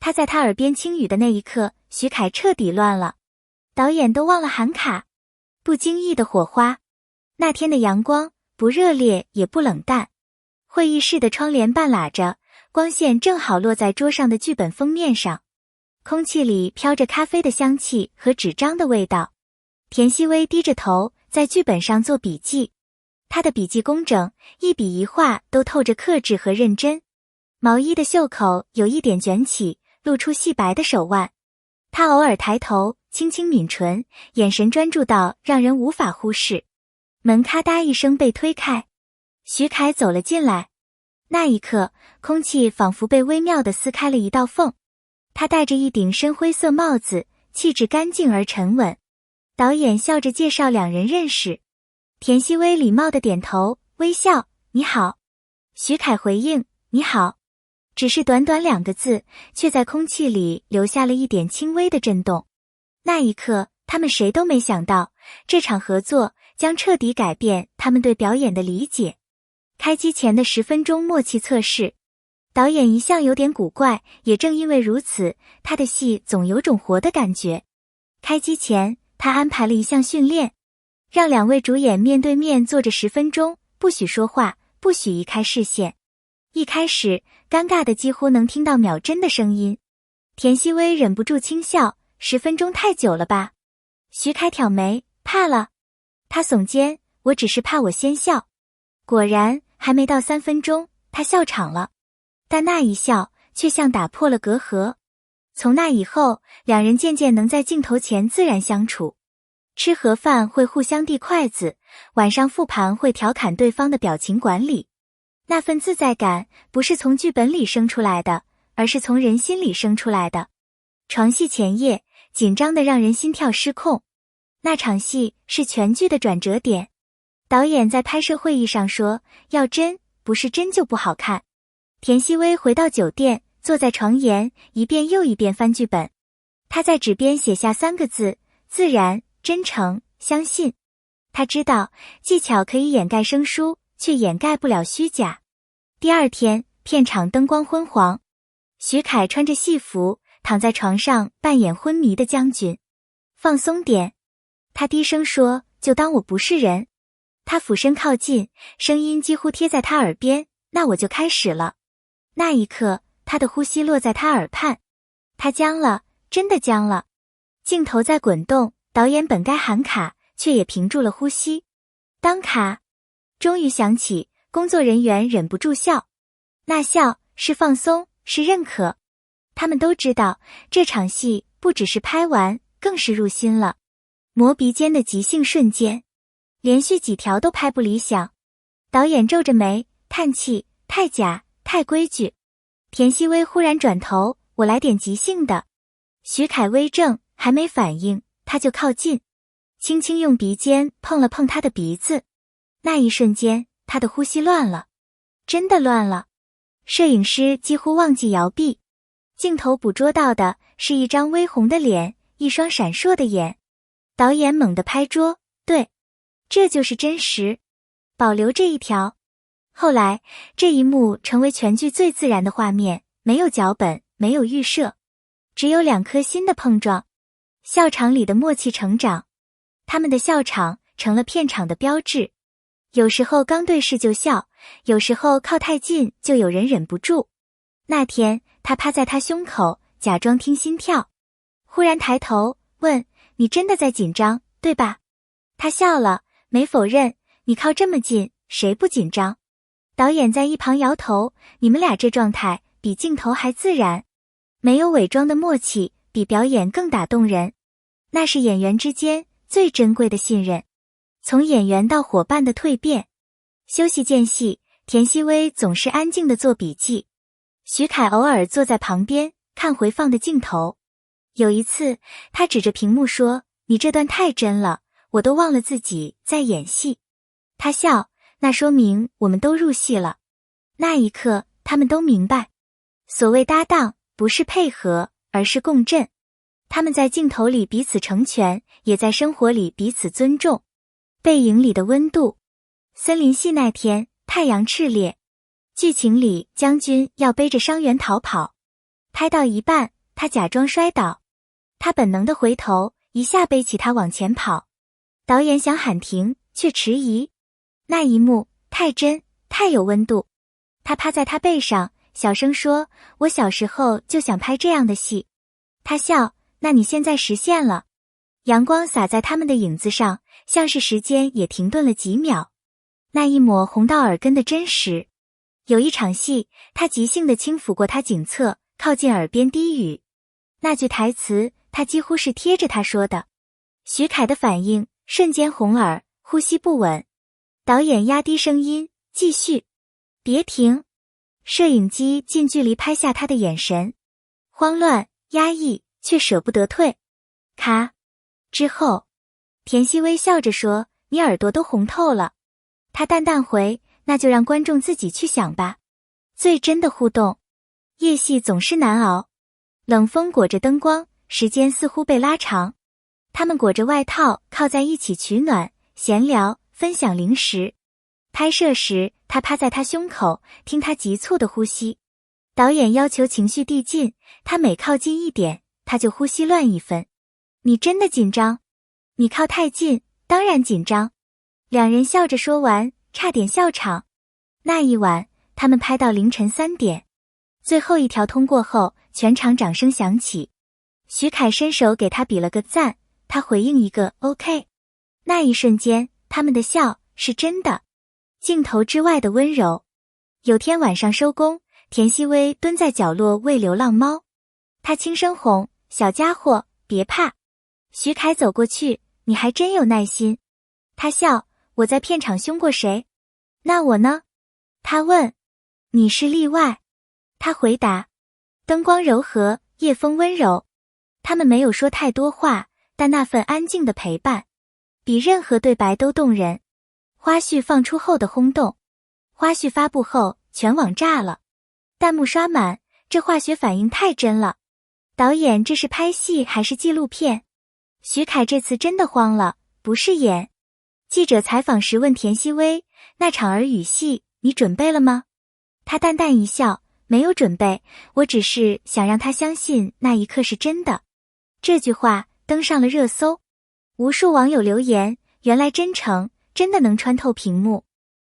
他在他耳边轻语的那一刻，徐凯彻底乱了。导演都忘了喊卡。不经意的火花。那天的阳光不热烈也不冷淡，会议室的窗帘半拉着，光线正好落在桌上的剧本封面上，空气里飘着咖啡的香气和纸张的味道。田曦薇低着头在剧本上做笔记，她的笔记工整，一笔一画都透着克制和认真。毛衣的袖口有一点卷起，露出细白的手腕。她偶尔抬头，轻轻抿唇，眼神专注到让人无法忽视。门咔嗒一声被推开，徐凯走了进来。那一刻，空气仿佛被微妙地撕开了一道缝。他戴着一顶深灰色帽子，气质干净而沉稳。导演笑着介绍两人认识。田曦薇礼貌地点头，微笑，你好。徐凯回应，你好。只是短短2个字，却在空气里留下了一点轻微的震动。那一刻，他们谁都没想到，这场合作将彻底改变他们对表演的理解。开机前的10分钟默契测试，导演一向有点古怪，也正因为如此，他的戏总有种活的感觉。开机前，他安排了一项训练，让2位主演面对面坐着10分钟，不许说话，不许移开视线。一开始，尴尬的几乎能听到秒针的声音。田曦薇忍不住轻笑，10分钟太久了吧？徐凯挑眉，怕了。他耸肩，我只是怕我先笑。果然，还没到3分钟，他笑场了。但那一笑，却像打破了隔阂。从那以后，2人渐渐能在镜头前自然相处。吃盒饭会互相递筷子，晚上复盘会调侃对方的表情管理。那份自在感不是从剧本里生出来的，而是从人心里生出来的。床戏前夜，紧张的让人心跳失控。那场戏是全剧的转折点。导演在拍摄会议上说，要真，不是真就不好看。田曦薇回到酒店，坐在床沿，一遍又一遍翻剧本。她在纸边写下3个字，自然、真诚、相信。她知道，技巧可以掩盖生疏，却掩盖不了虚假。第2天，片场灯光昏黄，徐凯穿着戏服躺在床上扮演昏迷的将军。放松点，他低声说，就当我不是人。他俯身靠近，声音几乎贴在他耳边，那我就开始了。那一刻，他的呼吸落在他耳畔。他僵了，真的僵了。镜头在滚动，导演本该喊卡，却也屏住了呼吸。当卡终于响起，工作人员忍不住笑。那笑是放松，是认可。他们都知道，这场戏不只是拍完，更是入心了。磨鼻尖的即兴瞬间，连续几条都拍不理想。导演皱着眉，叹气，太假，太规矩。田曦薇忽然转头，我来点即兴的。徐凯微怔，还没反应，他就靠近，轻轻用鼻尖碰了碰他的鼻子。那一瞬间，他的呼吸乱了，真的乱了。摄影师几乎忘记摇臂，镜头捕捉到的是一张微红的脸，一双闪烁的眼。导演猛地拍桌，对，这就是真实，保留这一条。后来，这一幕成为全剧最自然的画面，没有脚本，没有预设，只有2颗心的碰撞。笑场里的默契成长，他们的笑场成了片场的标志。有时候刚对视就笑，有时候靠太近就有人忍不住。那天，他趴在他胸口，假装听心跳，忽然抬头问，你真的在紧张，对吧？他笑了，没否认，你靠这么近，谁不紧张？导演在一旁摇头，你们俩这状态比镜头还自然，没有伪装的默契，比表演更打动人。那是演员之间最珍贵的信任，从演员到伙伴的蜕变。休息间隙，田曦薇总是安静地做笔记，徐凯偶尔坐在旁边看回放的镜头。有一次，他指着屏幕说，你这段太真了，我都忘了自己在演戏。他笑，那说明我们都入戏了。那一刻，他们都明白，所谓搭档，不是配合，而是共振。他们在镜头里彼此成全，也在生活里彼此尊重。背影里的温度。森林戏那天，太阳炽烈，剧情里将军要背着伤员逃跑，拍到一半，他假装摔倒，他本能的回头，一下背起他往前跑。导演想喊停，却迟疑。那一幕太真，太有温度。他趴在他背上，小声说：“我小时候就想拍这样的戏。”他笑：“那你现在实现了。”阳光洒在他们的影子上，像是时间也停顿了几秒。那一抹红到耳根的真实。有一场戏，他即兴地轻抚过他颈侧，靠近耳边低语。那句台词，他几乎是贴着他说的。徐凯的反应瞬间红耳，呼吸不稳。导演压低声音，继续。别停。摄影机近距离拍下他的眼神，慌乱、压抑，却舍不得退。咔。之后，田曦微笑着说：“你耳朵都红透了。”他淡淡回：“那就让观众自己去想吧。”最真的互动。夜戏总是难熬，冷风裹着灯光，时间似乎被拉长。他们裹着外套，靠在一起取暖，闲聊，分享零食。拍摄时，他趴在他胸口，听他急促的呼吸。导演要求情绪递进，他每靠近一点，他就呼吸乱一分。你真的紧张？你靠太近，当然紧张。两人笑着说完，差点笑场。那一晚，他们拍到凌晨3点。最后一条通过后，全场掌声响起。徐凯伸手给他比了个赞，他回应一个 OK。那一瞬间，他们的笑是真的。镜头之外的温柔。有天晚上收工，田曦微蹲在角落喂流浪猫，他轻声哄：“小家伙，别怕。”徐凯走过去：“你还真有耐心。”他笑：“我在片场凶过谁？那我呢？”他问。“你是例外。”他回答。灯光柔和，夜风温柔。他们没有说太多话，但那份安静的陪伴，比任何对白都动人。花絮放出后的轰动。花絮发布后，全网炸了，弹幕刷满，这化学反应太真了。导演，这是拍戏还是纪录片？徐凯这次真的慌了，不是演。记者采访时问田曦微：“那场耳语戏，你准备了吗？”他淡淡一笑：“没有准备，我只是想让他相信那一刻是真的。”这句话登上了热搜，无数网友留言：“原来真诚真的能穿透屏幕。”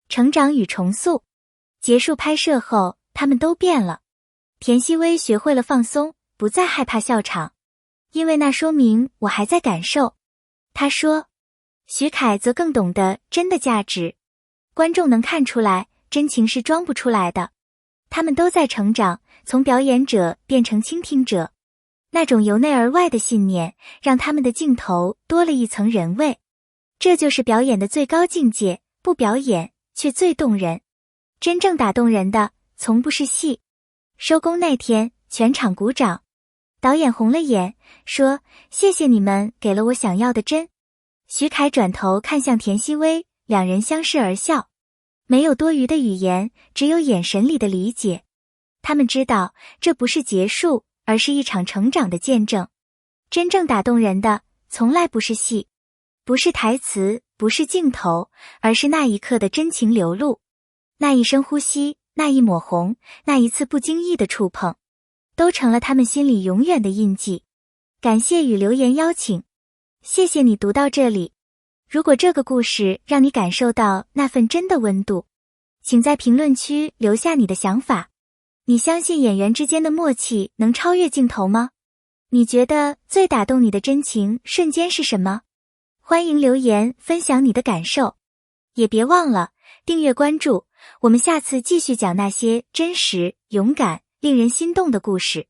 成长与重塑。结束拍摄后，他们都变了。田曦微学会了放松，不再害怕笑场，因为那说明我还在感受。他说。徐凯则更懂得真的价值。观众能看出来，真情是装不出来的。他们都在成长，从表演者变成倾听者。那种由内而外的信念，让他们的镜头多了一层人味。这就是表演的最高境界，不表演，却最动人。真正打动人的，从不是戏。收工那天，全场鼓掌。导演红了眼，说：“谢谢你们给了我想要的真。”徐凯转头看向田曦微，两人相视而笑。没有多余的语言，只有眼神里的理解。他们知道，这不是结束，而是一场成长的见证。真正打动人的，从来不是戏，不是台词，不是镜头，而是那一刻的真情流露。那一声呼吸，那一抹红，那一次不经意的触碰，都成了他们心里永远的印记。感谢与留言邀请。谢谢你读到这里。如果这个故事让你感受到那份真的温度，请在评论区留下你的想法。你相信演员之间的默契能超越镜头吗？你觉得最打动你的真情瞬间是什么？欢迎留言分享你的感受。也别忘了订阅关注，我们下次继续讲那些真实、勇敢、令人心动的故事。